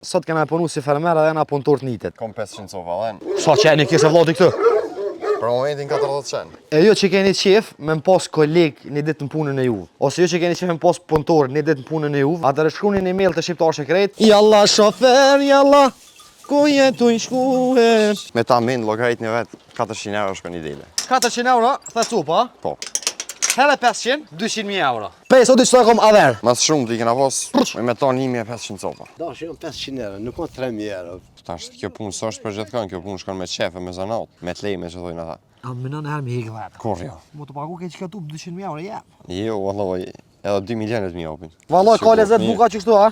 Sot kena punu si fermer edhe na punëtor të nitet. Kom 500 sofa dhe Sa qeni kese vllati këtë? për momentin 40 qenë. E jo që keni qef me më pas koleg një ditë në punën e juve. Ose jo që keni qef me më pas punëtor një ditë në punën e juve. Atëherë shkruani një email të Shqiptar Shekret. Jalla shofer, jalla, ku jetuj shkuhe. Me ta min, logarit një vetë, 400 euro shko një dele. 400 euro, the cupa. Po. Hele 500, 200.000 euro. Pej, sot i qëta kom aver. Mas shumë t'i kena pas, me ta 1500 sofa. Da, që 500 euro, nuk ka 3000 euro. Tash, kjo punë së është për gjithkën, kjo punë shkon me qefe, me zanat, me t'lejme që thojnë ata. A më nënë herë me hekë vetë. Kur jo? Mu të pagu ke që këtu 200.000 euro, jep. Jo, valloj, edhe 2 milionet mi opin. Valloj, ka lezet buka që kështu, a?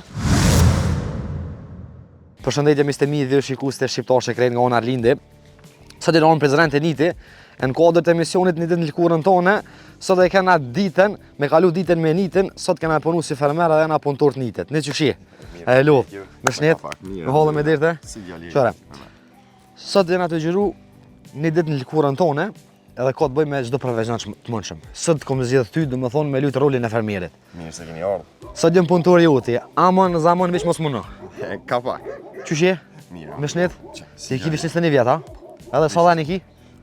Përshëndetje Mr. Mi dhe shikus të Shqiptar Shekret nga ona Arlindi. Sot e në prezident e niti, në kodër të emisionit një ditë në lëkurën tone, sot e kena ditën, me kalu ditën me nitin, sot kena punu si fermer edhe na punëtor të nitit. Në që shi? E lu, me shnet, me hollë me dirte. Si djali. Qore. Sot jena të gjiru një ditë në lëkurën tone, edhe ka të bëj me çdo profesional të mundshëm. Sot kom zgjedh ty, do më thonë me lutë rolin e fermierit. Mirë se keni ardhur. Sot jëm punëtor juti, amon zamon veç mos mundo. Ka pak. Qysh je? Mirë. Me shnet? Si ki veç 21 vjet, a? Edhe sa dhani ki?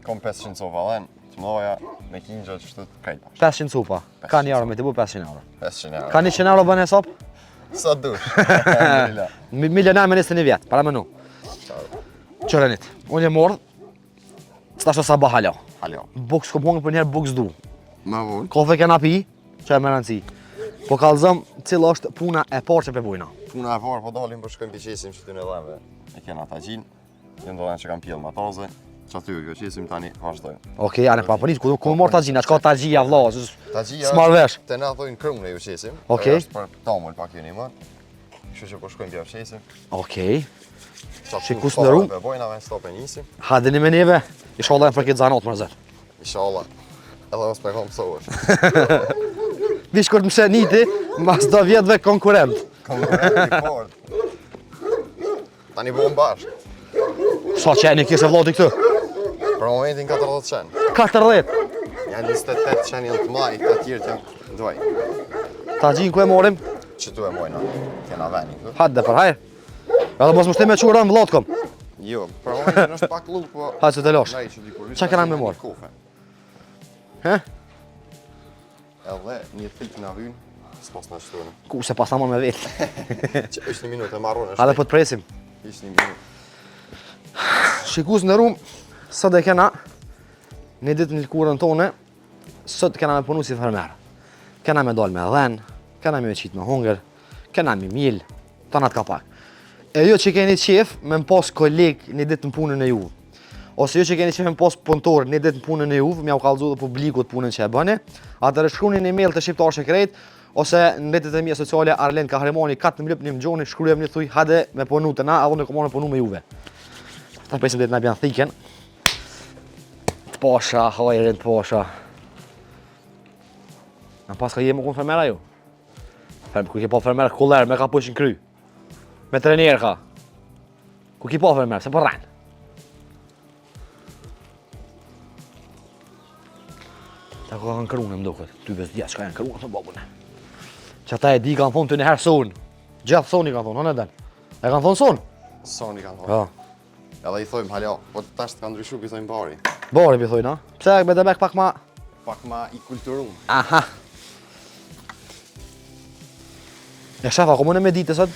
Kom 500 sofa dhe të mdoja me kinjgja që shtë krejta. 500 cupa. Ka një euro me të bu 500 euro. 500 euro. Ka 100 euro bën hesap? Sa dush. Alhamdulillah. Milionar me 21 vjet, para menu. Qorenit. Unë e mordh. Stash sa bahalo. Halo. Buks kom hongë për njerë buks du. Ma vonë. Kafe kena pi, që e më rëndësi. Po kallëzëm cila është puna e parë që pe bujna. Puna e parë po dalim për shkojmë piqesim që ty në dhemve. E kena ta gjinë. Jënë dohen që kam pjellë mataze. Që aty kjo qesim tani vazhdojmë. Okej, anë pa përnit, ku më morë ta gjina, s'ka ta gjia vla, Ta gjia s'mar vesh. Te na thojnë krune ju qesim. Okej. Është për tamull pak jeni më. Kështu që po shkojmë pjellë qesim. Okej. Qa Shikus në rum. Bojna me stop e njësim. Hadeni me neve, inshallah për këtë zanot më zër. Inshallah. Edhe mos me kom pësohesh. Vish kur të mëse niti, mas do vjetëve konkurent. Konkurenti fort. Tani bom bashkë. Sa qeni kese vllati këtë? Për momentin 40 qenë. 40. Janë 28 qenë janë të mlaj, të tjerët janë dvaj. Ta gjinë ku e morim? Që tu e mojna, kena veni këtu. Hadde për hajë. Edhe mos më shte me qurën vllatë kom. Jo, për momentin është pak luk, po... Hajë që të losh. Ndaj që dikur. Qa kena me morë? Kofe. He? Edhe një thik në vynë, s'pos në shtunë. Ku se pas ta mon me vetë. Që është një minutë e marrone. Hadde po të presim. Ishtë një minutë. Shikus në rum, sot e kena një ditë në lëkurën tone, sot kena me punu si fermer. Kena me dal me dhen, kena me qit me hunger, kena me mil, tanat ka pak. E jo që keni qef me më pas koleg një ditë në punën e juve. Ose jo që keni qef me më pas punëtor një ditë në punën e juve, mja u kallëzu dhe publikut punën që e bëni, atëherë shkruani një email të Shqiptar Shekret, ose në rrjetet e mia sociale Arlen Kahrimani, katë në mlyp një mëgjoni, shkrujem një thuj, hade me punu të na, adho në komone punu me juve. Ta presim dhe të na bjanë thiken. Të pasha, hajrin të pasha. Në pas ka jemë kënë fermera ju? Ku ki pa fermer kuller me ka pushin kry. Me trener ka. Ku ki pa fermer, se po rrenë. Ta ka kanë krunë më duket. Ty bez djetë që ka janë krunë të babune. Që ata e di kanë thonë të një herë sonë. Gjatë sonë i kanë thonë, në den. E kanë thonë sonë? Soni kanë thonë. Edhe i thojmë halja, po tash të kanë ndryshu i thojmë bari. Bari pi thojnë, a? Pse me demek pak ma... Pak ma i kulturum. Aha. Ja shef, a komune me ditë sot?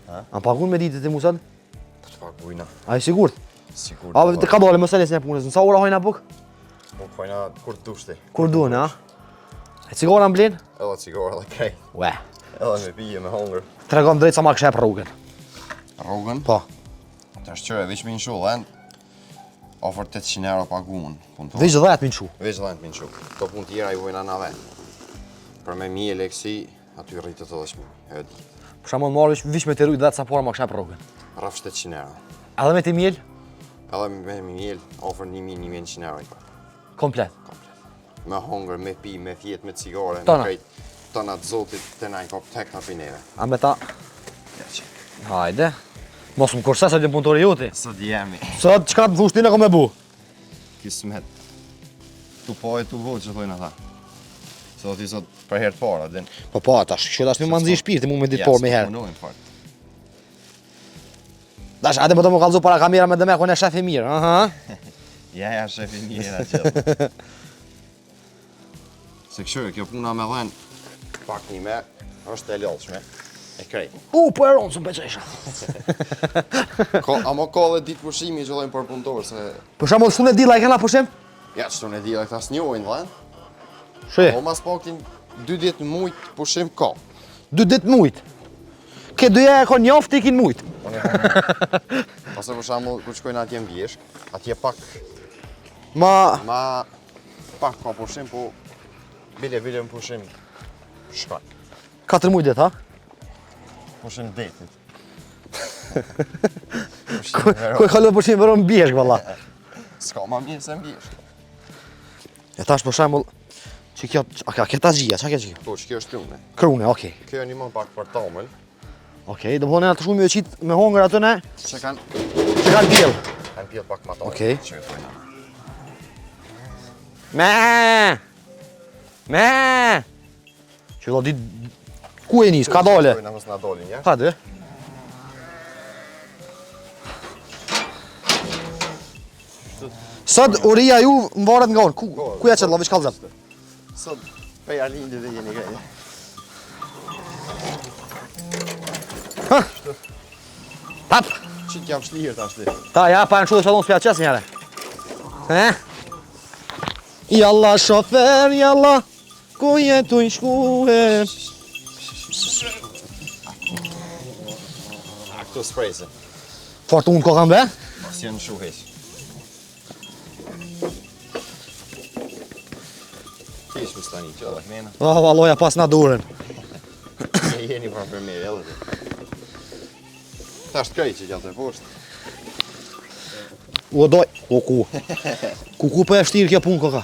Ha? A pagun me ditë të mu sot? Të që pak bujna. A i sigurt? Sigur. A të ka dole më sëllis një punës, në sa ora hojna buk? Po kojna kur të dushti. Kur duhen, a? E cigara më blinë? Edhe cigara dhe krej. Ue. Edhe me pije, me hunger. Të regon drejtë sa ma këshep rrugën. Rrugën? Po. Të është qëre, veç me në shullë, ofër 800 euro paguën. Veç 10 min shu. Veç 10 min shu. Këto punë tjera i vojna na ven. Për me mjele kësi, aty rritët edhe shmi. E di. Për shamon marrë vish me të rrujt 10 sa para ma këshep rrugën. Rraf 700 euro. Edhe me të mjel? Edhe me mjel, ofër 1.100 euro i pa. Komplet. Me hunger, me pi, me fjet, me cigare, Tona. me krejt. Tona të zotit të na i kop tek në pineve. A me ta... Hajde. Mos më kurse sot jë punëtori juti. Sot jemi. Sot qka të thushtin e ko me bu? Kismet. Tu po e tu vo që thojnë ata. Sot i sot për herë të para, din. Po ata, që tash më manzi shpirti mu me ditë por me herë. Punojnë fort. Dash, ate më të më kallëzu para kamera me dëme, kone shef i mirë, aha. Ja, shefi një e në qëllë. Se këshërë, kjo puna me dhenë pak një me, është e lodhshme, e krej. Po e ronë, së më peqesha. Amo ka dhe ditë pushimi që dojnë për punëtorë, se... Për shembull, s'tu në dilla e kena pushim? Ja, që të në dila këta s'njojnë, dhenë. Shi, Po mas pakin 2 ditë mujtë pushim ka. 2 ditë mujt. Ke dyja e ka njoftë i kin mujt. Ose për shembull, kur shkojnë atje në Vjeshk, atje pak pak ka pushim, po bile në pushim shkaj. 4 mujt ha? Pushim detit. Ku e kalon pushim vëron bjeshk valla. S'ka ma mirë se në Vjeshk. E tash për shembull, që kjo, a ke tazhia, çka ke që kjo? Po, që kjo është krune. Krune, okej. Kjo një më pak për tamël, Okej, do bëhen atë shumë me qit me hongër aty ne, që kanë që kanë pjell. pjell pak ma tamël. Okej. Që këtojnë. Me. Që do ditë ku e nis, ka dole. Këtojnë mos na dolin, ja? Ka dhe. Sot uria ju mvaret nga unë. Ku ja çet llavish kallzem? Sot peja lindi dhe jeni gajë. Pap. Që t'jam shlirë tash ti. Ta ja pa në shullë që adon s'pja qes njëre. Jalla shofer, jalla, ku jetu i shkuhe. A këtu sprejse. Fort unë ko kam be? Pas jenë shuheq. Kish më stani, që dhe këmena. Valloja pas na duren. Jeni pra për mirë, edhe ti. Ta është krej që gjatë e poshtë. U doj, o ku. Ku për e shtirë kjo punë koka.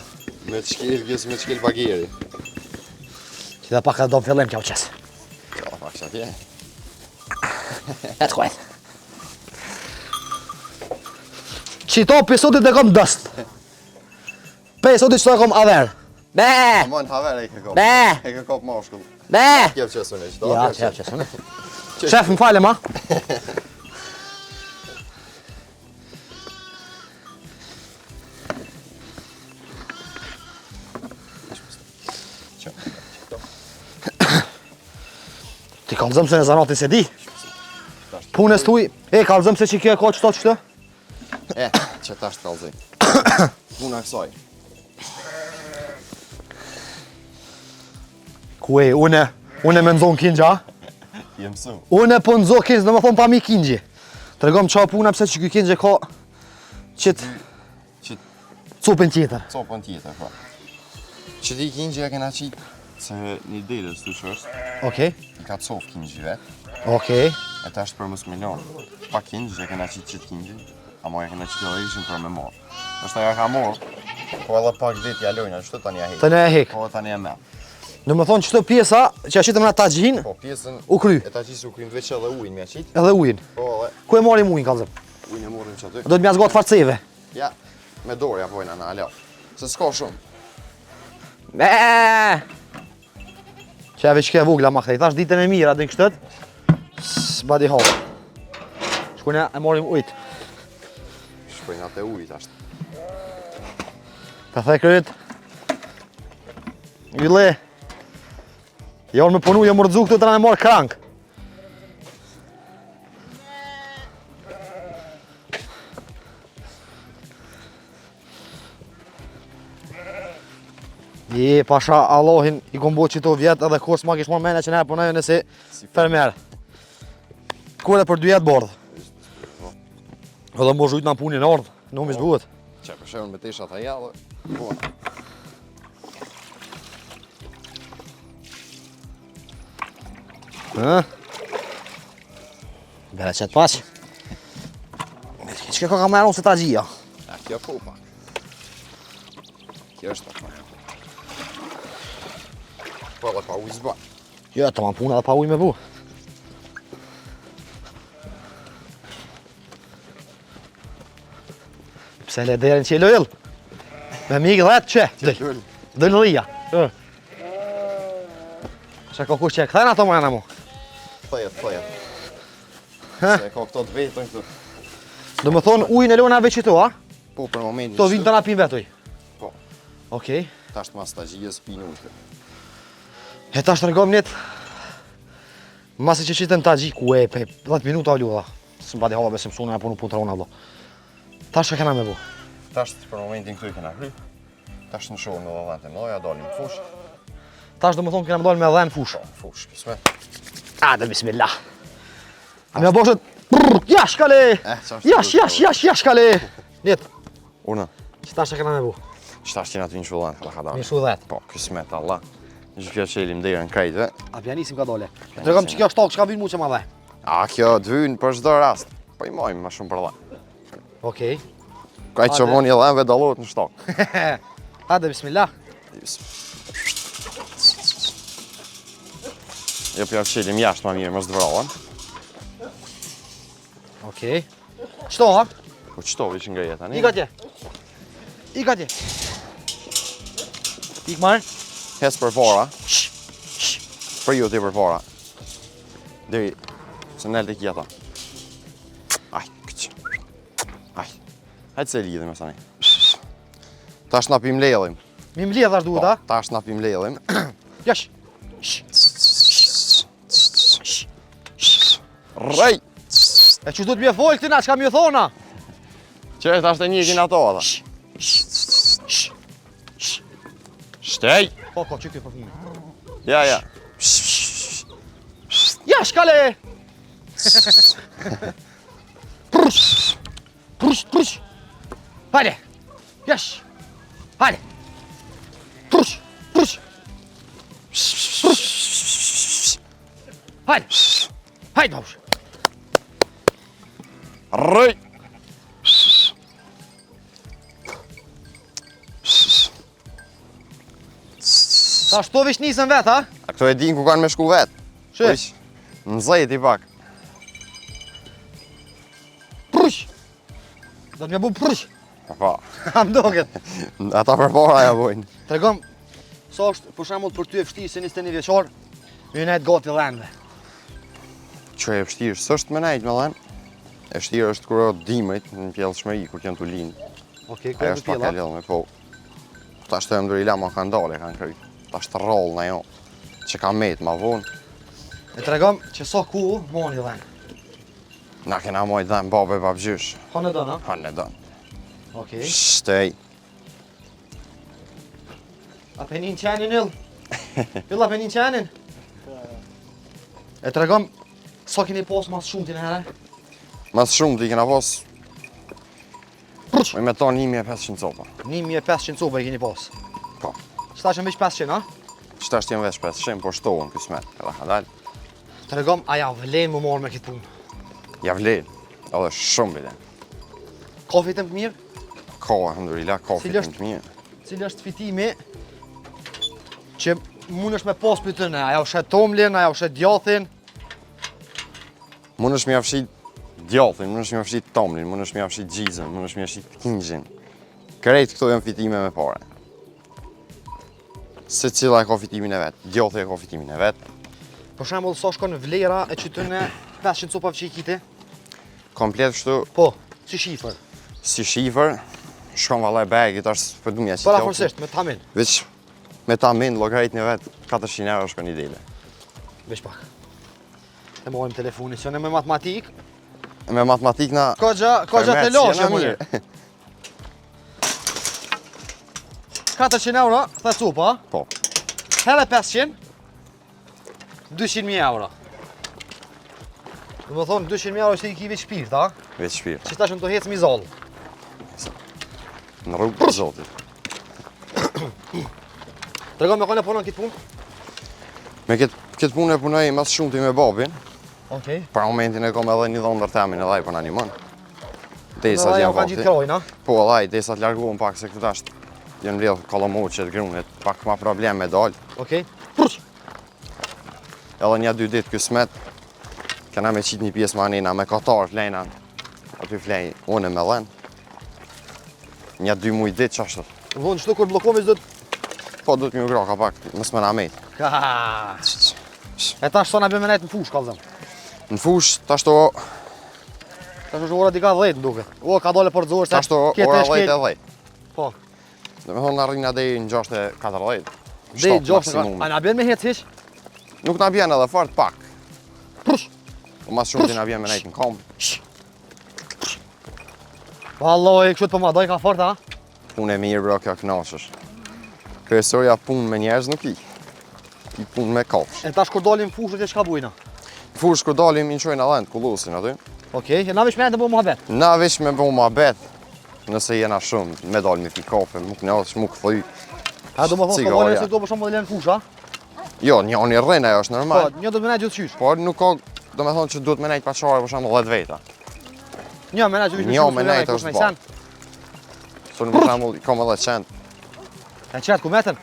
Me të shkil gjës, me të shkil bageri. Që dhe pak e do më fillim kjo qes. Qa da pak që atje. E të kuajt. Qito pisodit e kom dëst. Pesodit që të e kom aver. Be! Amon haver e ke kop. Be! E ke kop mashkull. Be! Kjep qësën e qëta. Ja, qef qesën. Shef, më falem, ha? Ti kallëzëm se në zanatin se di. Punës tuj, kallëzëm se që kjo e ka qëto qëto? Që ta është kalzi. Puna kësaj. Ku e, une me nëzon kinja? Jem su. Une po nëzo kinjë, në më thonë pa mi kinjë. Të regom qa puna pëse që kjo kinjë ka qëtë Që cupin tjetër. copën tjetër, pra. Që ti kinjë e kena qitë se një delës të shërës, Okej, i ka cofë kinjë vetë, okej. e ta është për mësë milion. Pa kinjë e kena qitë qëtë kinjë, amo e kena qitë edhe ishin për me morë. Nështë ajo ka morë, po edhe pak dit jalojnë, ashtu tani ja hekë. Të ne e hek. Po tani e me. Në më thonë qëto pjesa që ashitëm na ta gjin, Po pjesën u kry, e ta qisë u krym veç edhe ujnë me qitë, edhe ujin. po edhe Ku e marim ujin, kallëzëm? ujnë e morëm që aty. Do të mja zgatë farceve. Ja, me dorë ja pojna në ala. Se s'ka shumë. Që e veç ke vugla ma këtej, tash ditën e mira dhe në kështët, s'badi hapë. Shkune e marim ujt. Shkojnë atë ujtë ashtë. Të the kryt. Yle. Jo me punu, jo më rëdzu këtu të në marë krank. Pasha Allahin i kom bo qito vjetë edhe kur s'ma kish marrë mene që ne punojë nësi fermer. Kur e për 2 jetë bardhë. Edhe më zhujt në punin ardhë, në umis buhet. Që për shemën me tesha ta jallë, po. Bere qëtë paqë. Që ka kameron se ta gjia? A kjo po pak. Kjo është pak. Po edhe pa ujë zba. Jo, të ma puna dhe pa uj me bu. Pse le derin që i lojëll? Me mikë dhe që? Lull. Dëllë dhija. Që ka kush që e këthejnë ato më janë mu? Thëjet. Se ka këto të vetën këtu. Do më thonë ujnë e lona veç i to, a? Po, për momentin. To vinë të na pinë vetuj. Po. Okej. Tash mas stagjijës pinë ujtë. E tash të regom njët. Masi që qitën ta gji ku e pe 10 minuta o ljuda. Së mbadi hava besim sunë e punu punë të rona vlo. Tash që kena me bu? Tash për momentin këtu i kena kry. Tash në shohë me dhëdhante mëdoja, dalim fush. Tash do më thonë kena më dojnë me dhenë fush. Fush, kismet. Ade, bismillah. A me boshët, jash kale! Jash kale! Njetë, Una, që tash që kena me bu? që tash qena të vinë shullan, ka da. Mi shu dhetë. Po, kismet, Allah. Në që kjo qelim dhe në krejtve. A pjanisim ka dole. Të regom që kjo shtokë që ka vinë mu që ma dhe. A, kjo të vynë për çdo rast. Po i mojmë ma shumë për dhe. Okej. Kaj që voni dhenve dalohet në shtokë. Ade, bismillah. Jo për qelim jashtë ma mirë, mos dëvrallën. Okej. Qto, ha? Po qëto vish nga jeta, një? Ika tje. Ika tje. Ik marë. Hes për para. Për ju ti për para. Deri, se nëllë të kjeta. Aj, këq. Aj. Hajtë se lidhim e sani. Tash na pim lellim. Mi mlidh ashtë duhet, ha? Tash na pim lellim. Jash. Rrej! E që du të mje folë ti na, që ka mje thona? Që tash të njëkin ato ata. Shtej! Po, që ty po fëmi. Ja, ja. Jash kale! Prush. Hajde. Jash. Hajde. Prush. Hajde. Hajde, baush. Rrej! Ta shto vish nisën vetë, ha? A këto e din ku kanë me shku vetë. Shish. Në zeti pak. Prush. Do të mja bu prush. Pa. Am doket. Ata për para ja bojnë. Tregom, sa është për shembull për ty e vështirë se 21 vjeçar, më nejt gati dhënve. Që e vështirë, s'është me nejtë me dhenë. E vështirë është kur o dimrit në pjellshmëri, kur kënë të linë. Okej, ku Ajo është është pak e pjella? lëllme, po. Ta shtë e mdurila ma kanë dale, kanë kryt. Ta shtë rollë në jo, që ka metë ma vonë. E tregom që sa ku moni dhën. Na kena mojtë dhenë babe babgjysh. Hanë don, ha? Hanë e dënë. Okej. Shtej. A penin qenin ill? Illa penin qenin? E tregom, sa keni pas mas shumë t'in herë? Mas shumë t'i kena pas, Prush. me tonë 1500 copa. 1500 copa i keni pas. Po. Qëta që veç 500, ha? Qëta është jenë veç 500, po shtohen kësmet, edhe ka dalë. Tregom, aja vlen më marrë me këtë punë. Ja vlen, edhe shumë bile. Kafe të më mirë, Ka, alhamdulillah, kafe Cili të të mirë. cili është fitimi që mund është me pas për të ne. Aja u shet tomlin, aja u shet djathin. Mund është mi afshit djathin, mund është mi afshit tomlin, mund është mi afshit gjizën, mund është mi afshit kingjin. Krejt këto janë fitime me pare. Se cila e ka fitimin e vetë, djathi e ka fitimin e vetë. Për shembull, sa shkon vlera e qytën e 500 copave që i kiti? Komplet kështu, Po, si shifër. si shifër, shkon vallaj bagit, është për du mja që Paraforsisht, me tamin. Veç me ta min, logaritën e vetë, 400 euro shkon i dele. Veç pak. E mojmë telefoni, që në me matematik, Me matematik na... ka gja të lashe më një. 400 euro, the cupa, Po, hele 500, 200.000 euro. Dhe më thonë, 200.000 euro që i ki veç shpirt, ha? veç shpirë. Që ta shumë të hecë mi zallë. Në rrugë për zotit. Trego me kone punon këtë punë? Me këtë punë e punoj mas shumë ti me babin. Okej. Për momentin e kom edhe një dhëndër temin edhe ai për në animon. Desa Dhe t'jam jo kanë gjitë vakti. krojnë, ha? Po edhe ai, desa t'largohen pak se këtë tasht janë mbledh kolomoqet, grunit, pak ma problem me dalë. Okej. Prush! Edhe një 2 ditë kësmet, kena me qitë një pjesë ma nina me katar flejna. Aty flej, unë me dhen. Një 2 muj ditë qashtë. Vonë qëto kur blokomi s'do të... Po du t'mi u gra ka pak, mës me na mejtë. Ha! E tash sa na bëmë nejtë në fush, kallëzëm. Në fush, tashto Tash është ora dika 10 duke. O, ka dole për të zorë se... Tash ora 10:10. Po. Dhe me thonë nga rrina deri në 6:40. Dej, 6:40. A na bjen me hec hiç? Nuk na bjen edhe fort pak. Prush. Po mas shumë ti na bjen me nejt në kom. Vallahi, kështu po ma doj ka fort, a? Punë e mirë, bro, kjo kënaqesh. Kryesorja punë me njerëz nuk i. I punë me kafsh. E tash kur dalim fushët e çka bujna? Fush kur dalim i çojnë edhe në kullusin aty. Okej, na vesh me të bëjmë muhabet. Na veç me bëu mohabet. Nëse jena shumë, me dalë me pi kafe, mu kënaqesh, mu kthy. A do më thonë se volën se do për shembull lën fusha? Jo, njëri rrin ajo është Po, normal. një do të më na gjithë qysh. Po nuk ka, do me thonë që duhet me nejt pa qare për shembull 10 veta. Një me na gjithë Një me nejt është bërë. Sonë për shembull kam edhe qend. E çet ku metën?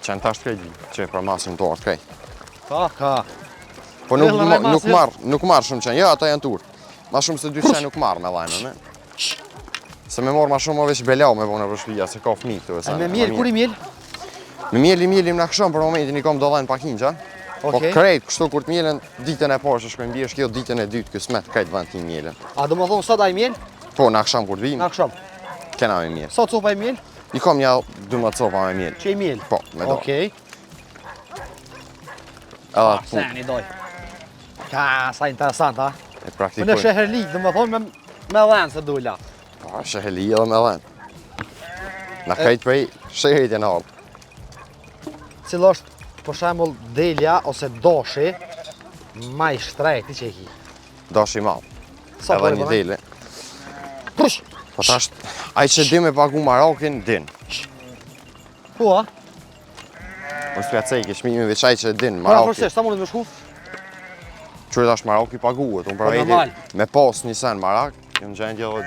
Qend tash krejt që për masim dorë krejt. Ka. Po nuk marr shumë qend. Jo, ata janë tur. Ma shumë se 2 qend nuk marr me lajmën, ne. Se me morë ma shumë më veç belau me bëna për shpija, se ka fëmijë këtu. E me miel, kur i miel? Me mielim na këshon për momentin i kom do dhajnë pak hinqa. Po krejt, kështu kur të mielen ditën e parë që shkojmë bjesh, kjo ditën e dytë kësë met krejt vend t'in mielen. A do më thonë sot a i miel? Po, na kësham kur t'vim, Na kësham. kena me miel. Sot copa i miel? I kom një 12 copa me miel. Që i miel? Po, me do. Okej. Edhe Se një doj. Ka, sa interesant, a? e Më në praktikoj. sheherlik, do më thonë me dhenë se dula. Po, sheheli edhe me dhen. Na krejt prej sheherit e në ardhë. Cilo është, për shembull, delja ose doshi ma i shtrejti që e ki. Dashi madh. Sa Edhe një dele. Prush! Po tash, ai që di me pagu Marokin, din. Ku, a? Unë s'pja cejke, shmimi veç ai që din Para Maroki. përsesht, sa mundet me shku? Qërë tash Maroki paguhet, unë për Po, normal. veti me pas një sen Marak, jam gjendje edhe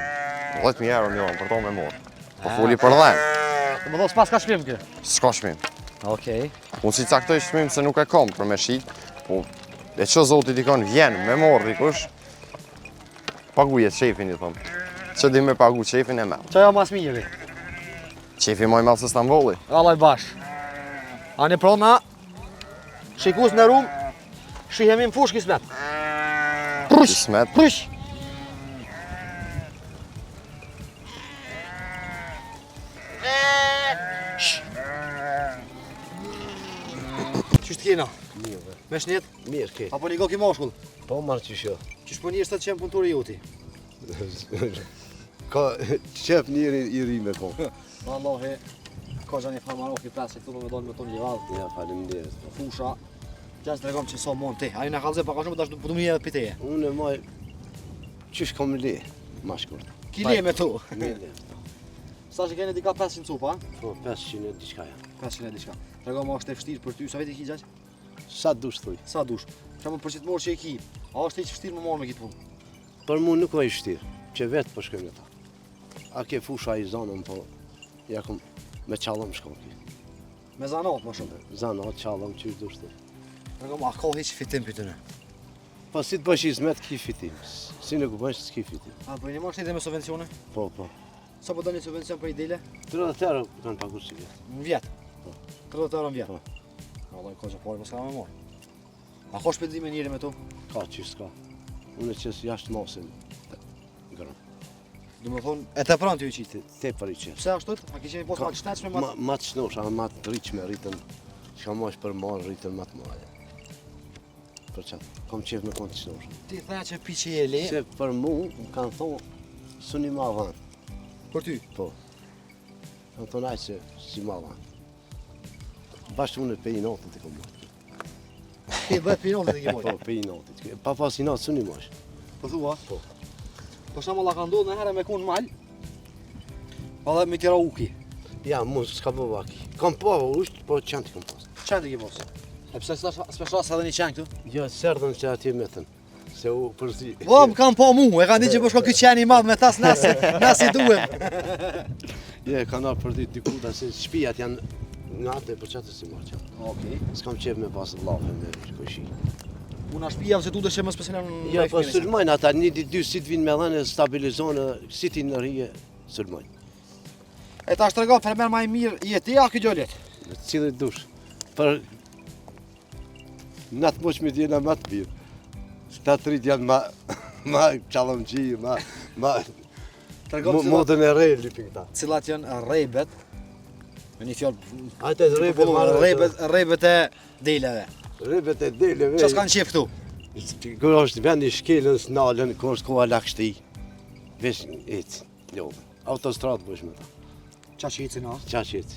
10.000 euro milon për to me morë. Po fuli për dhenë, Do më thonë s'pas ka shpim kë. s'ka shmim. Okej. Unë si caktoj shmim se nuk e kom për me shit, po e që zotit i konë vjen me morë dikush, pagujet qefin i thonë. Që di me pagu qefin e me. Qa jo mas mirë vi? Qefi moj malë se Stambolli. Allaj bash. Ani prona, shikus në rum, shihemi në fush kismet. Prush! Kismet. Prush! Qështë t'kina? Mirë, Me shnit? mirë këtë. Apo një goki moshkull? Po marrë që shjo. Qështë po njështë të qenë punëturi juti? Ka qep njëri i ri me ko. Wallahi, ka gjani farmaroki presë, këtu me dollë me tonë livadë, Ja, faleminderit. fusha. Gjasë të regom që sa mund ti. Ajo në kalëzë pa ka shumë, dash du më një piteje. Unë e maj, qysh kom le, ma shkurt. Ki le me tu. Mile. Sa që keni dika 500 cupa, Po, 500 e diçka ja. 500 e diçka. Regom është e vështirë për ty, sa veti ki gjaq? Sa dush thuj. Sa dush? Që më për që të morë që e ki, a është e që vështirë më morë me kitë punë? Për mu nuk vaj shtirë, që vetë po shkoj me ta. A ke fusha i zanën, po, ja kom me qallëm shkon ki. Me zanat më shumë. Zanat, qallëm, qysh dush thuj. Regom, a ka heq fitim për të në? Po si të bësh i zmet, ki fitim. Si nuk bësh, s'ki fitim. A për një marë shtetë me subvencione? Po, po. Sa po do një subvencion për i dele? 30 euro kanë pagur si vjetë. Në vjetë? Po. 30 euro në vjetë? Po. Allah, ko që pari, më s'ka me morë. A ka shpëndime njëri me tu? Ka qysh s'ka. Unë e qësë jashtë masin. Gërëm. Du më thonë, e të pranë ty i qitë. Te për i qësë. Pse ashtu? A ki qeni posë ma të shtetshme ma... Ma të shnosh, a ma të rriqme rritën. Që ka mosh për marë rritën ma të marë. Për qatë, kom qef me konë të shnosh. Ti tha që pi që je le, Se për mu, më kanë thonë, suni ma vanë. për ty. Po. Kanë thonë ajë se si ma vanë. Bashkë unë e pe i natën të kom marë. Ti 10 pinotit e ki Po, mojë. pe i natën. Pa pas i natë, suni mosh. Po thua? Po. Po shama la ka ndodhë në herë me kun mal, pa dhe me tjera uki. Ja, mu s'ka po vaki. Kam po usht, po qanti kam pas. Qenë të ki posë? E pse s'pe shras edhe një qenë këtu? Jo, serdën që atje metën. Se u përzi. Po, më kam po mu, e ka ndi që po shko këtë qenë i madhë me tas nësi duhem. Je, ka na përdi dikuta se shpijat janë nga atë për qatë si marë qatë. Okej. S'kam qef me pasë lafe me shkoshi. Unë ashtë pijavë që tu dhe që më specialen në Ja, po sulmojnë ata, një ditë dy si të vinë me dhene, stabilizonë, si ti në rije, sulmojnë. E ta është të rega fermer ma i mirë jeti, a këtë gjallit? Në cilë dush. Për natë mosh me djena ma të mirë. Ta të rritë janë ma... ma çalımçı, ma Tregom modën e re lipin këta. cilat janë rrebet. Me një fjalë Hajde rrebet marrë. rrebet e deleve. Rrebet e deleve. Çfarë s'kan qef këtu? Kur është vendi shkelën, snalën, kur është koha lakshti. Vesh ec, jo. Autostradë bësh me ta. Qa që hici na? Qa që ec.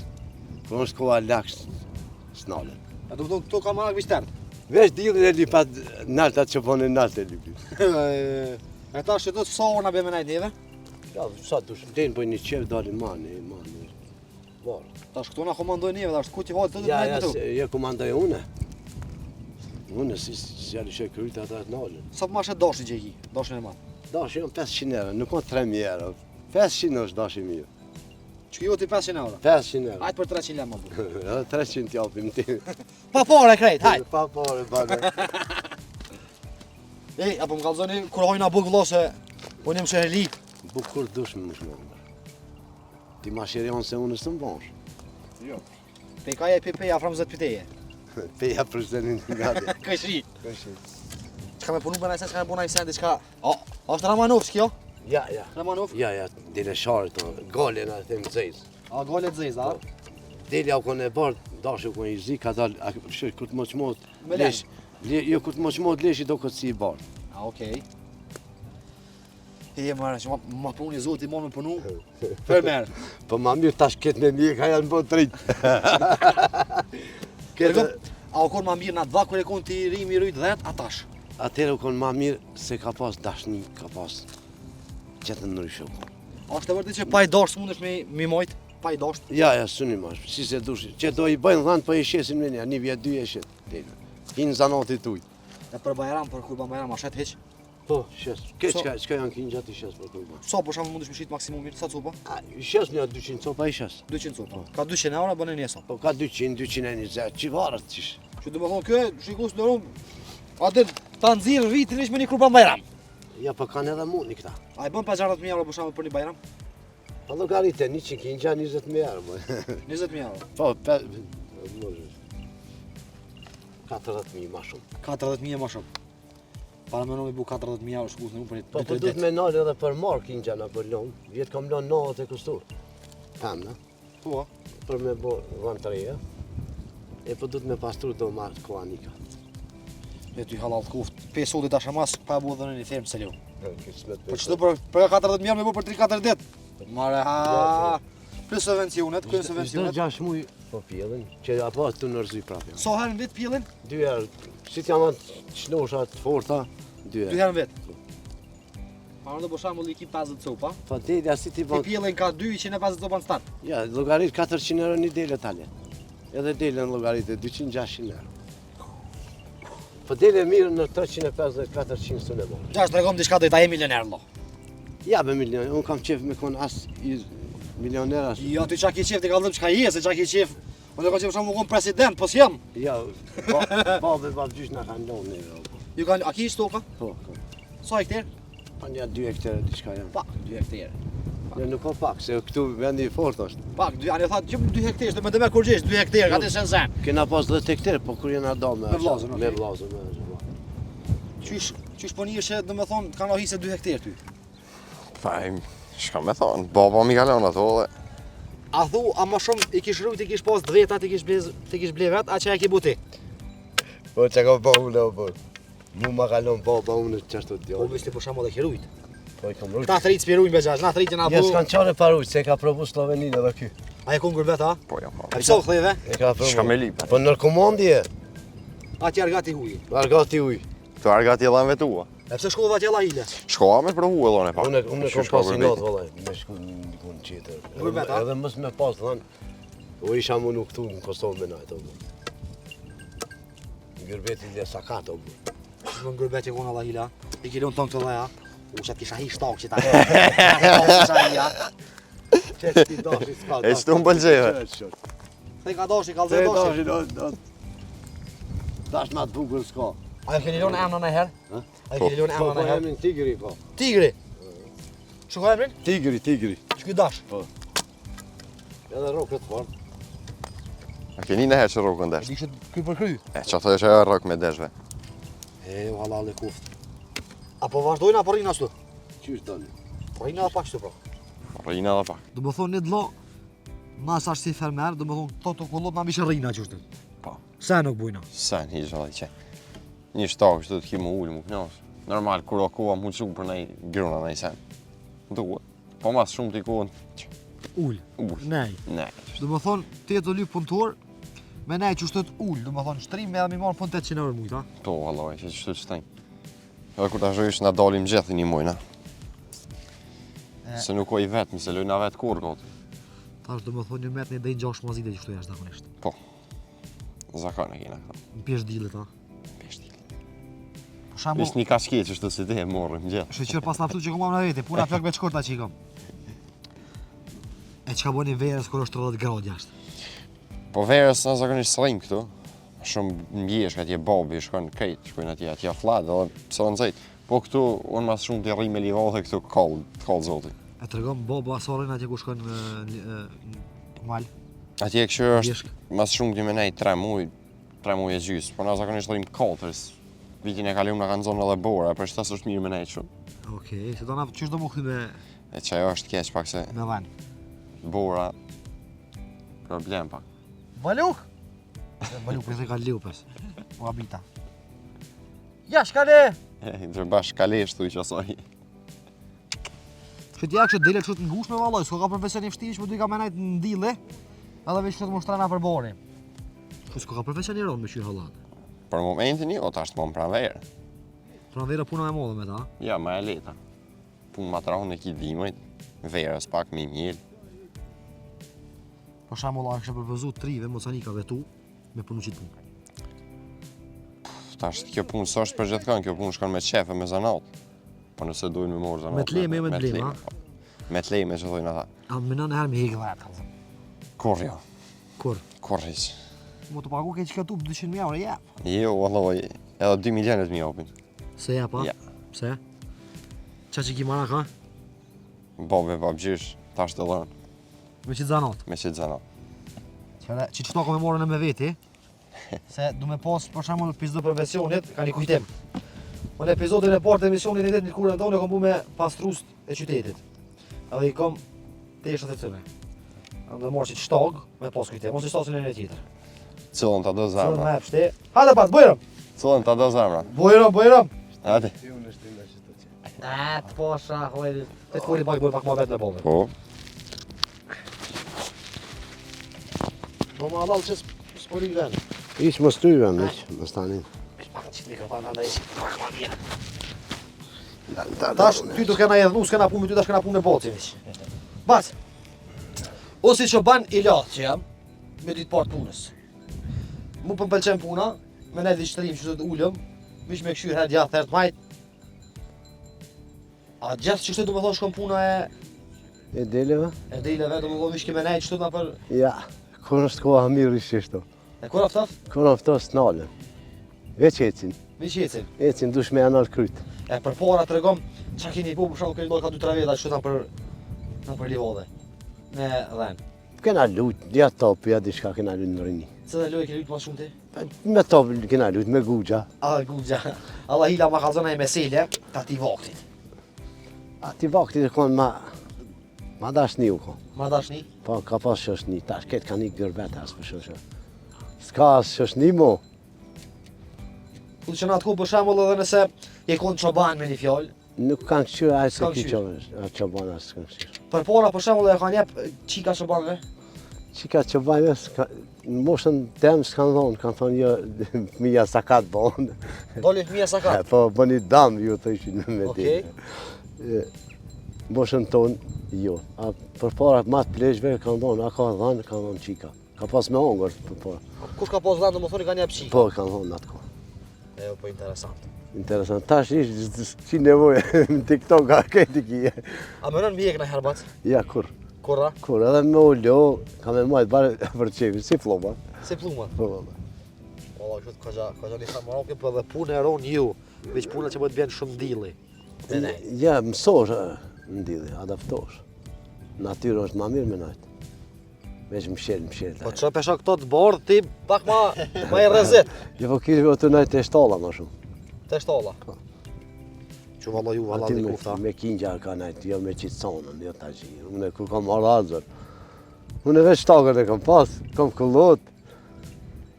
Kur është koha laksh, snalën. A do të këtu ka marak vishtert. Vesh dillin e lipat nalta që pone naltë e lipi. E ta që do të sa orë na bëjmë najt neve? Ja, sa dush, den po një qef dalin mani. Var. Tash këtu na komandoj neve, tash ku ti vao të Ja, najt ja, këtu. ja komandoj une. Une si jali shë kryt ata të nalën. Sa po mashe dashin që i ki, dashin e madh. Dashi janë 500 euro, nuk ka 3.000 euro. 500 është dashi mirë. Që jo ti 500 euro. 500 euro. Hajt për 300 lek më bu. Edhe 300 t'japim ti. Pa pare krejt, hajt. Pa pare, bane. Ej, apo më kallzoni kur hojna buk vëlla se unë jam shehli. Bukur dush më shme. Ti ma shirion se unë së mbosh. Jo. Pekaja e pepeja afram 10 piteje. Peja për shtenin gati. Këshi. Këshi. Çka më punu bëna se çka më puna i sen diçka. O, është Ramanovski jo? Ja, ja. Ramanov. Ja, ja, dile sharit të galen atë them zez. A golet zez, a? Dile au kone bard, dashi kone i zi, ka dal, shë, kur të më qmot, Me len. lesh, jo kur të më qmot leshi do këtë si i bard. A, okej. E marrë, që ma punu një zoti, ma me punu. Fermer. Po ma mirë tash ketë me mirë, ka janë bërë trit. Këtë, A u kon ma mirë na dva kur e kon ti i ri mi rujt 10 atash. atëre u konë ma mirë se ka pas dashni, ka pas qëtë në nërishë u konë. A është e vërtet që pa i dasht mundesh mi mojt, pa i dasht. Ja, ja, suni mash, si se dushi, që do i bëjnë dhanë, po i shesin me një, një vjetë dy e shetë. Hinë zanati tuj. E për Bajram, për Kurban Bajram, a shet heq? Po, shes. Ke So- çka janë kinë gjatë i shes për kurban. Sa për shembull mundesh me shit maksimumin, sa copa? A, i shes një 200 copa i shes. 200 copa. Ka 200 euro bën një sop. Po ka 200, 220, që varët qish. Që do të thonë kjo, shikus në rum. Atë ta nxirr vitin ish me një Kurban Bajram. Ja, po kanë edhe mund këta. A i bën 50.000 euro për shembull për një Bajram? Po llogaritë 100 kinë gjatë 20.000 euro. 20.000 euro. Po, 40.000 ma shumë. 40.000 e më shumë. Para më nëmi bu 40.000 euro shikus në rum për Po, një po ditë. duhet me nalë edhe për marë kinë gjatë apo lon. Vjetë kam lon 90 e kustur. Tam, na? Po. Për me bo dhanë të reja. E po duhet me pastru do marë koanika. E ty halal të kuft. 5 sotit tash mas pa bu dhënë një ferm se leu. Kismet Po çdo për 40.000 euro me bu për 3-4 ditë. Mare ha. Plus subvencionet, ku Çdo subvencionet. 6 muaj po pjellin, që apo të nërzi prapë. So herë në vit pjellin? 2 herë, si t'jam atë çnosha të forta, 2 2 herë. herë në vit. Para do për shembull i ki 50 copa. Po delja si ti Ti ban. pjellin ka 250 copa në start. Ja, llogarit 400 euro një dele tale. Edhe dele në llogaritë 200-600 euro. Po dele mirë në 350-400 sonë më. Gjash tregom diçka do i ta je milioner vëlla. Ja be milion, unë kam qef me kon as i milioner as. Jo ti çka ke qef ti kallëm çka je, se çka ke qef. Unë kam qef shumë kon president, po s'jam. Ja, babë gjysh na kanë lënë neve. Ju kanë a ki stoka? Po, Sa hektar? pa një 2 hektarë diçka janë. Pak 2 hektar. Ja, nuk ka pak, se këtu vendi i fort është. Pak 2, anë tha që 2 hektar, do më dëmë kur gjesh 2 hektar, atë sen sen. Kena pas 10 hektarë, po kur jena dal me Me vllazën, me okej. vllazën. Qysh po njëshe, domethënë kanë ohise 2 hektar ty. Pa, shka me thonë, baba mi kalon ato dhe A thu, a më shumë i kish rujt, i kish pas 10-at, ti kish ble vet, a që e ki buti? Po që ka pa unë o bërë. Mu ma kalon baba unë qashtu Po djallë. vishti për shembull e ki rujt. Po i kam rujtë. Ta 30 spirujnë be gjash, na 30 na Ja bu. s'kan qare parujtë, se ka provu Sloveninë edhe ky. A e kon gurbet ha? po jam A pse u ktheve? E ka provu. Shka me lipa. Po nërkomandi e, Atje argati huji. argati uj. Këto argat i dhan vetua. E pse shkova atje alla hile? Shkoa me provu e dhone pak. Unë Që kom shka pas i për natë veti. vëllaj, me shku në dikun qitër. Gurbet, a? Edhe mës me pas thënë, o isha mu nuk këtu në Kosovë me najtë o bërë. Gërbeti dhe sakat o bërë. Më gurbet e kon alla hila. I ki lon ton këto dhaja. U çat kisha hi shtok që ta. Kisha hi ja. Qetë ti dashi s'ka. E që të më pëlqeve. Te ka doshi, kallze Te doshi. dashi, dash ma të bukur s'ka. A e keni lon emrin e herë? Ha? A e keni lon Po, po emrin e herë? emrin Tigri, po. Tigri. Çu ka emrin? Tigri. Ç'ky dash? Edhe rokët fort. A keni në herë që rogën E desh. di që ky për kry. E që ato është e rok me deshve. E u halal e kuft. Apo vazhdojnë apo rrinë ashtu? Qysh tani? Rrinë edhe pak kështu pra. Rrinë edhe pak. Do më thonë një dlo, mas ashtë si fermer, do më thonë këto të kullot na mishë rrinë qështu. Po. Se nuk bujna. Sen, hiç edhe që. Një shtak kështu të ki më ullë, më knas. Normal, kur o koha mu qu për nej gruna nej sen. Duhet. Po mas shumë t'i kohën. Ull. Ull. Nej. Ne. Do më thonë, ti e të lyp punëtor, me nej qështu të ull, do më thonë, shtrim edhe mi marë pun 800 euro mujt, ha? Po, vallaj, që qështu që stajnë. Edhe kur ta shojsh na dalim gjithë një mujna. Se nuk o i vetëm, se lojna vetë kur goti. Tash do më thonë një met një dejnë 6 mazite qështu jashtë zakonisht. Po. Zakon e kina këta. Në pjesë dilit, ha? Peshti. Për shembull, Ishtë një kashke që shtu si te e morëm gjithë. shoqër pas napsu që kom në vete, puna flok me shkorta që i kom. E çka bëni verës kur është 30 gradë jashtë? Po verës në zakonisht sëllim këtu. Shumë mbjesh ka tje babi, shkon krejt, shkojnë atje flat, edhe pse o nëzajt. Po këtu, unë mas shumë të rri me livadhe këtu kallë zoti. E tregon baba asorin atje ku shkon në mal. Atje kështu është Bjeshk. mas shumë të menej 3 muj e gjysë, po na zakonisht rrim 4. Vitin e kaluar na kanë zonë edhe bora, për shtas është mirë menej shumë. Okej, se do na çish do më kthy me E që ajo është keq pak se vën. bora problem pak. Valuk? Valuk pse ka liu pes. O habita. Ja, shkale! Ndërbash kalesh thuj që asoj. Që t'ja kështë dele kështë ngushme vallaj, s'ko ka profesion i vështirë që më duj ka menajt në ndille, edhe veç këtë më shtrana për bori. Që s'ko ka profesion i ronë me qyrë hallat. Për momentin jo, tash të më pranverë. Pra vera puna e modhe me ta. Ja, ma e leta. Punë ma trahun e ki dimojt, verës pak me mjel. Për shembull, a kështë përvëzu trive, mocanika vetu, me punu qitë punë. Tash kjo punë s'është për gjithë kjo punë shkon me qefe, me zanat. Po nëse dojnë me morë zanat. Me t'leme, me t'leme, ha? po. Me t'leme që thojnë ata. A më në herë me hekë vetë. Kur jo, Kur? kur hiq. Mu të pagu ke që këtu 200.000 euro, jep. Jo, valloj, edhe 2 milionet mi opin. Se jep, ha? Ja. Pse? Qa që ki marak, ha? Babe, babgjysh, tash të lënë, Me qitë zanat. me qitë zanat. Qëre, që qëto ka me morën e me veti, se du me pas për shembull pizdo profesionit, ka një kujtim. Më në epizodin e parë të emisionit e ditë një kurën tonë, kom bu me pastrust e qytetit. Edhe i kom teshat e cëme. Ndë morë që të shtag, me pas kujtim, mos i stasin e një tjetër. Cëllën të do Cëllën zemra. me epshti. Hajde pat, bojrëm! Cëllën të do zemra. Bojrëm! Hadi. Ti unë është nga që të që. Të posha, hojri. Të kujri pak ma vetë me bove. Po. Do ma allal që s'pori venë. Ishë më stujve me që, më stanin. Qitë mikrofon, anda ishi. Tash, ty të kena edhe, s'kena punë me ty, tash kena punë me bocin ish. Bas, o si që ban i latë që jam, me ditë partë punës. Mu për më pëlqen puna, me ne dishtërim që të ullëm, mish me këshyrë herë gjatë, herë të majtë. A gjithë që shtë du me thonë shkon puna E deleve? e dileve, du me thonë mish ke me nejtë qëtë nga për... Ja, kur është koha mirë ishë shto. E kur aftaf? Kur aftos t'nalën. Veç ecin. Mi qecin. Ecin dush me anal kryt. E për para të regom, qa keni po për shumë keni dojë ka 2-3 veta që na për livode. Me dhenë. Kena lut, ja topi, ja diçka kena lut në rini. Se dhe lojë keni lujtë ma shumë ti? Me top kena lut, me gugja. A gugja. Allah hila ma kalzona e mesele, ta ti vaktit. Ati vakti të konë ma dashni u konë. Ma dashni? Po, ka pas shoshni, tash ketë ka një gërbet as për shoshe. S'ka as shoshni mo. Ku të që na të ku për shemull edhe nëse je konë qoban me një fjallë. Nuk kanë këshyrë ajë se S'kan ki këshyrë. qoban as s'kan këshyrë. Për para për shemull e kanë jep qika qobanve. Qika qobanve, në moshën tem s'kan dhonë, kanë thonë jo, mija sakat bonë. Doli fëmija sa ka. Po, bëni dam ju të ishin me Okej. ti. Moshën tonë, jo. A për para matë pleshve kanë dhonë, a ka dhanë, kanë dhonë qika. Ka pas me ongër për para. Kush ka pas dhënë, do më thoni kanë jep qika. Po, kanë dhonë atë kohë. E po interesant. Interesant. Tash ishë që nevojë në TikTok a këti kje. A më nën mjek në herbat? Ja, kur? Kurra? Kur edhe me ullo, ka me majtë bare për qefi, si floma. Si pluma. Po, valla. Ola, këtë ka gja një marake, për dhe punë e ronë ju. Veç puna që më të bjenë shumë dilli. Me nej. Ja, mësosh në dili, adaptosh. Natyra është ma mirë me najtë. Veç mshel. Po që pesha këto të bardh, ti pak ma i rrezit. Jo, po kiri o të najtë e shtalla ma shumë. Të shtalla. Po. Që valla ju valla dhe kufta. Me kingja ka najt, jo me qitsonën, jo ta gji. Unë kur kam arazër, unë veç shtakën e kam pas, kam këllot.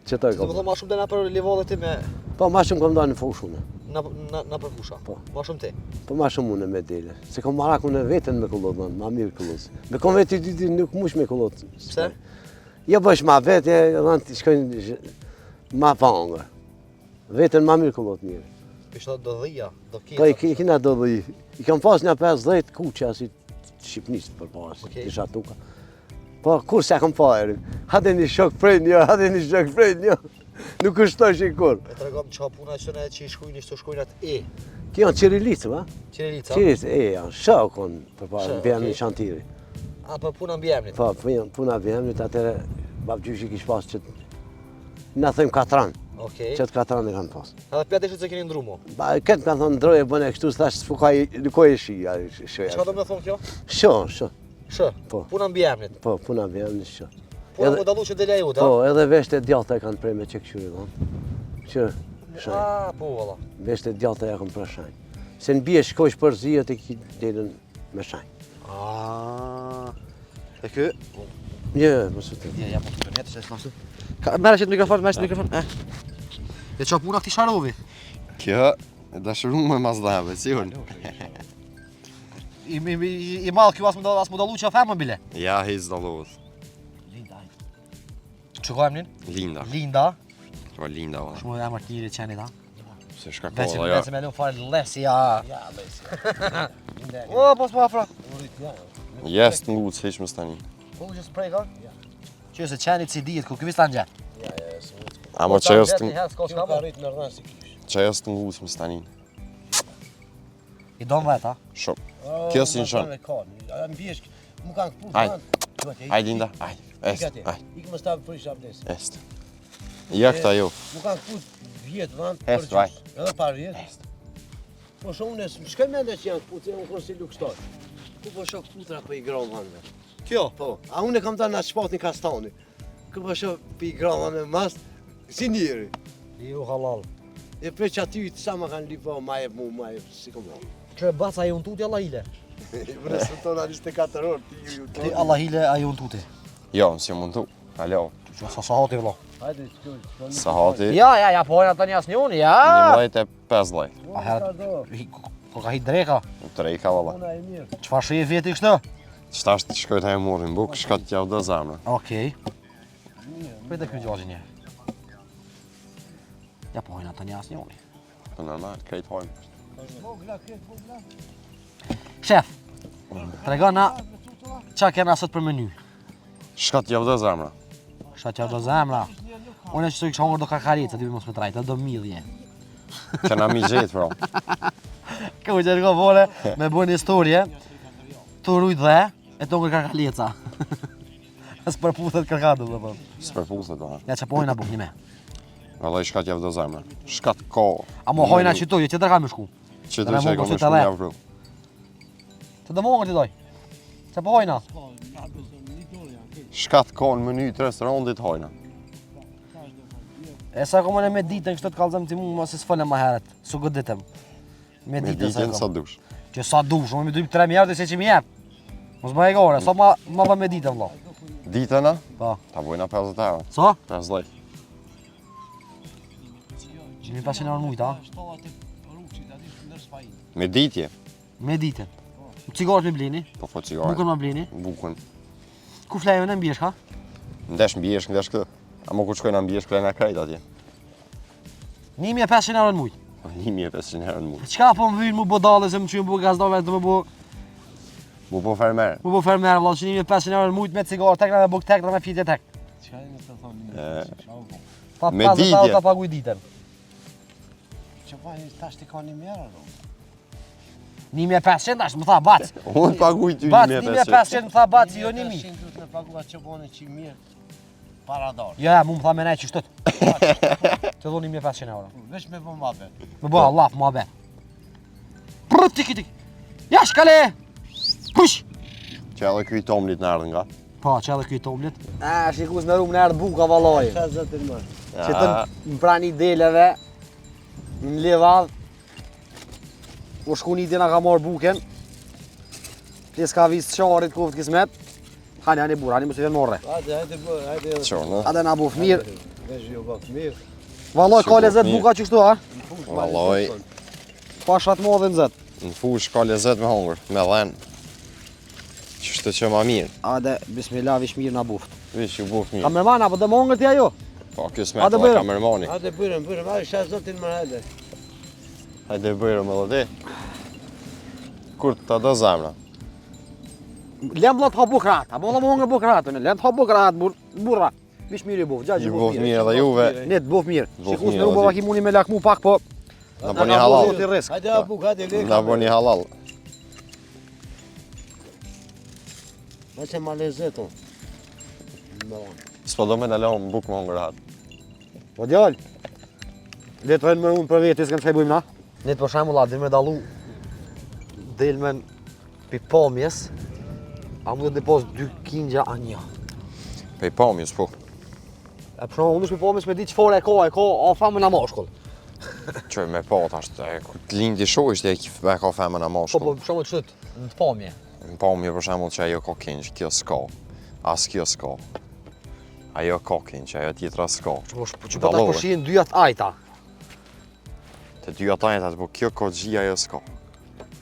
Që ta Do kam. të thonë ma shumë dena për livallet ti me Po ma shumë kam dalë në fushë unë. na për fusha. Po. Ma shumë ti. Po ma shumë unë me dele. Se kam marak unë vetën me këllot, ma mirë këllot. Me kom vetë ty nuk mush me këllot. Pse? Jo bësh ma vetë, dhanë të shkojnë ma pangër. Vetën ma mirë këllot mirë. Ishte do dhija, do Po i keca. kina do dhe i kam pas një 50 kuqe si Shqipnisë për pas, Okej. isha tuka. Po kur se kam pa erin, hade një shok prej një, hade një shok prej një, nuk kushtoj që i kur. E të regom qa puna që i shkujnë ishte shkujnat E. Kjo janë qirilicë, va? Qirilica. Qirilicë, janë shokon për pas, Shok, në bjerë okej. në shantiri. A për puna mbi emnit. Po, puna bjerë, atëre babgjyshi kish pas që na thëjmë katran, Okej. që të katran e kanë pas. Edhe pjatë ishte se keni ndru mo. Ba, këtë kanë thonë ndroje bëne kështu, s'thash s'fukaj e shi, Çka do me thonë kjo? Shë. Shë, Po. puna mbi emnit. Po, puna bjerë në shë. Puna më dalu që dele ju, da? Po, edhe veshte e djallëta e kanë prej me që këshyri, dhonë. Që, shanj. A, po, valla. Veshte e djallëta e kanë për shanj. Se në bje shkojsh për zijët e ki delën me shanj. A. E kë? Një, mësë të. Ja, ja, po të përnet, që e s'nasu. Merë që të mikrofon, merë që të mikrofon. E qa puna këti sharovi? Kjo e dashuruar me Mazdave, sigur. I malë kjo as më dalu që a femë bile. Ja, hez dallohet. Linda. Që ka emnin? Linda. Linda. Kjo Linda valla. Shumë emër të njëri qeni ta. Se shka Vecë kolla, ja. me lëmë fare lesi, ja. Ja, lesi. O, pos më afra. Jes të ngucë, heq më stani. Po, që së prej ka? Që se qeni si dijet, ku këvis të në gjetë. Amo që jes të rritë në rrënë si kish. ngucë më stani. I do më vetë, a? Shop. Kjo si në shën. Në bjesh, më kanë këput, Ajde. Ajde Linda, ajde. Est, ajde. Ikë më stavë për isha abdes. Est. Ja këta jo. Më kanë këput vjetë, vanë, Est, vaj. Edhe par vjetë. Po shumë nësë, shkaj mende që janë këput, unë konë si lukstar. Ku po shok putra për i gromë hanë. Kjo? Po, a unë e kam dalë në shpat një kastani. Ku po shok për i gromë hanë mas, si njëri. Ju halal. E prej që aty sa më kanë lipo, ma e mu, ma e si kom bërë. Që baca i unë tuti Allah hile. Vërë së tona 24 orë, ti ju Ti Allah hile a i unë tuti. Jo, si mund tu. Alo. Që sa hati vëllo. Hajde, shkoj. Sahati. Ja, po hojna të një asë njoni, ja. 11:50. A herë, ko ka hi dreka. Trejka valla. Ona e mirë. Qëfar shë e vjeti kështë? Qëta është të shkoj të e morin buk, shka të javë dhe zamra. Okej. Pëjtë e kjo gjazhin një. Ja, po hojna të një asë njoni. Po normal, krejt hojmë. Shef, tregona qa kena sot për menu. Shka të javë dhe zamra. Shta që do zemra. Unë e që të kështë hongër do kakarica, ty mos me trajtë, do midhje. Kena mi gjetë, bro. Këmë që shko vole me bujnë historie, të rujt dhe, e të hongër kakarica. Së përputhet kërkadu, dhe po. Së përputhet, do. Ja që po hojna buk një me. Valla i shka të javë dhe zamra. Shka të ko. A mo hojna që tu, që të ka me shku. Që të Dhe që e mungo kom që e të shku dhe. javë, bro. Të do hongër të doj. Që po hojna. Shka të ko në menu të restorantit hojna. E sa komën e me ditën kështë të kalzëm ti mu, mos e s'fëllem ma heret. Su gëditëm. Me Me ditën sa ditjen sa kom. dush. Që sa dush, unë me dujmë 3 mjerë dhe se që mi jep. Mos më e gore, sa ma ba me ditën, vlo. Ditëna, Po. ta bojna 50 euro. Sa? 50. 1500 euro mujtë, a? Me ditje. Me ditën. Cigaret me blini, Po fo cigare. bukën me blini. Bukën. Ku flejme në mbjesh, ka? Ndesh mbjesh, ndesh këtë. Amo ku shkojna mbjesh, plena krejt atje. 1500 euro në mujtë. 1500 euro në muaj. Qka po më vynë mu bodale se më që më bu gazdove të më bu... Mu po fermer. Mu bu fermer, valla, që 1500 euro në mujtë me cigaret, tekna me buk tekna me fitje tek. Pa Me 50 euro ditje. ta paguj ditën. Që pa një tash të ka një mjerë, no? 1500 ashtë, më tha, bac. Unë paguj ty Bac, 1500. 1500 më tha, bac, jo 1000. 100 duhet me paguat që bone që mirë para darë. Jo, ja, mu më tha me nej që shtët. Të dho 1500 euro. Vesh me bombabe. Me bo, Allah, ma be. Prrrt, tiki, tiki. Ja, shkale! Push! Që edhe kuj tomlit në ardhën nga. Po, që edhe këj tomlit. A, shikus në rumë në erdë buka valoj. Ka zëtër më. Që të më prani deleve, në livadh. U shku një dina ka marrë buken. Pjeska visë qarit, koftë kismet. Hani burë, hani mos e vjen morre. Hajde. Qorë, Ate na buf mirë. Vesh jo baf mirë. Vallaj ka lezet buka që kështu, ha? Vallaj, Pa shat modhe nxet. në fush ka lezet me hongër, me dhen. Qështë që ma mirë, Ade, bismillah, vish mirë na buft. vish ju buf mirë. Kamerman, apo dhe më hongër tja jo? Po, kjo Hajde smet dhe bëjmë. kamermani. Hajde bërëm, hajde shas zotin më hajde. Hajde bëjrë me dhe Kur të do zemra. Lem vllot ha bukrat, apo dhe më hongër bukratën, lem ha bukrat, burra. Vish mirë i buf, gjaj Ju që buf mirë dhe juve. Ne të buf mirë. Buf Shikus mirë, në rrugë o, ki muni me lakmu pak, po Na bo një halal. Ti risk. Hajde abuk, hajde le. Na bo një halal. Ma që ma lezeto. S'po do me dalon buk me hongër hatë. Po djal. Le të vënë më unë për vetë, s'kam çfarë bëjmë na. Ne të për shembull, dhe me dallu delmen pi pomjes. A mund të depos 2 kingja a një. Pe i pamjës, po. E për shembull, unë pi pomjes me di çfarë e ka, a famën a moshkull. Qoj me po tash, ku të lindi shojsh dhe e ka femën a Po moshkull. për shembull çut në pomje. Në pamjë për shembull që ajo ka kinj, kjo s'ka. As kjo s'ka. Ajo ka kinj, ajo tjetra s'ka. Po që po ta Dallove. përshihen dy atë ajta. Të dy atajtat, po kjo ka gji, ajo s'ka.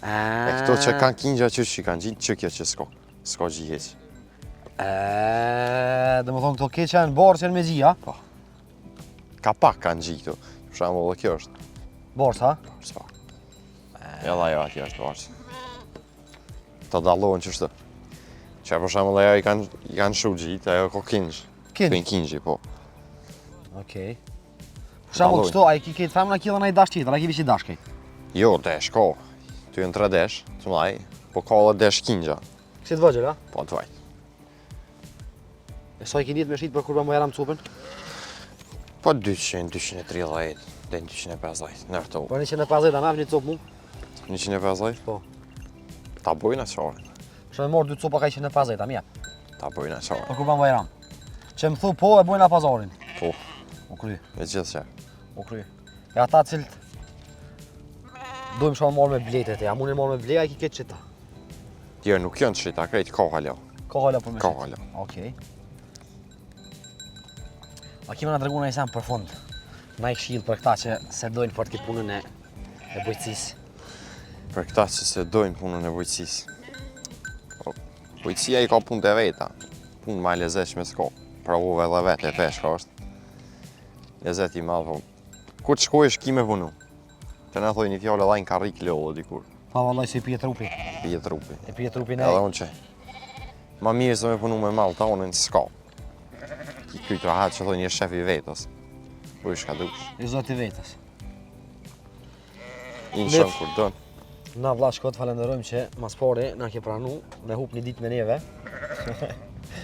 E këto që kanë kingja që kanë gji, që kjo që s'ka. S'ka gji heq. Dhe më thonë këto keqa në borë që janë me gjia. Ka pak kanë gji këtu. Për shembull dhe kjo është. Borës, ha? S'pa. Edhe ajo atje është varës. Të dallohen qështu. Që për shembull ajo i kanë shu gjit, ajo ka kinj. Kinj? Pin kinjji, po. Okej. Për shembull Dallojnë. kështu, a i ki ketë femna killën a i dash tjetër, a ki vishi dash kejt. Jo, desh ka. Ty janë 3 desh, të mlaj, po ka edhe desh kinjja. Kështë të vëgjër, ha? Po të vajt. E sa i ki njët me shqit për kur më eram cupën? Po 200, 230, dhe 250, nërto. Po 150 a mef një cupë mu? 150? Po. Ta bojnë atë qarë. Shë me morë 2 cupa ka 150 a mje. Ta bojnë atë qarë. Për kur më eram. Që më thu po e bojnë a pazarin. Po, U kry, e gjithë që. u kry. E ata cilët dojmë shumë marrë me bletet e, a mune marrë me blej, a i ki ketë qita. Jo, nuk janë qita, krejt ka halja. Ka hala për me Ka shqit. halja. Okej. A kime nga dërgu në i sem për fund. Na i kshilë për këta që se dojnë për këtë punën e bujqësisë. Për këta që se dojnë punën e bujqësisë. Po, bujqësia i ka punë të veta. Punë ma lezeqme s'ka. Provove edhe vete e peshka është. Lezet i madhë, po. Kur të shkojsh ki me punu. Që ne thoi një fjallë edhe në karrik lodhë dikur. Pa vallaj si pije trupi. Pije trupi. E pije trupin e. Edhe unë që. Ma mirë se me punu me malë ta unë në s'ka. Ki kytë rahat që thoi një shef i vetës. Po i shka dush. I zoti vetës. Inë shumë kur dënë. Na vlla shkot falenderojmë që mas pari na ke pranu me hup një ditë me neve.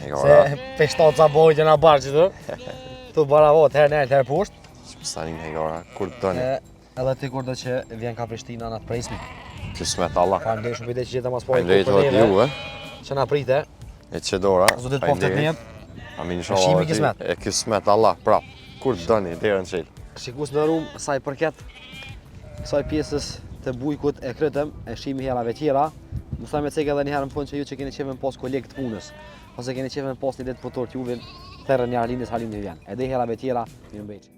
E ka Se ra. peshtaca bojtë na barë që tu. Tu baravot herë nërë herë poshtë. Që pëstarin e ka ra. Kur dënë. Edhe ti kur do që vjen ka Prishtina na të presmi. Kësmet Allah. Falenderoj shumë pite që gjeta mas pari Falenderit për edhe neve. ju, Që na prite. e që dora. Zotit poftet në jetë. Amin Shimi inshallah. kismet. E kismet Allah, prap. Kur dëni, deri në qelë. Shikus në rumë, saj përket kësaj pjesës të bujkut e krytëm, e shimi herave tjera. Më thajme cek edhe një herë më fund që ju që keni qeven pos kolegë të punës, ose keni qeven pos një ditë putor t'juve, therën një arlinës halim të vjen. Edhe herave tjera, mirë mbejqë.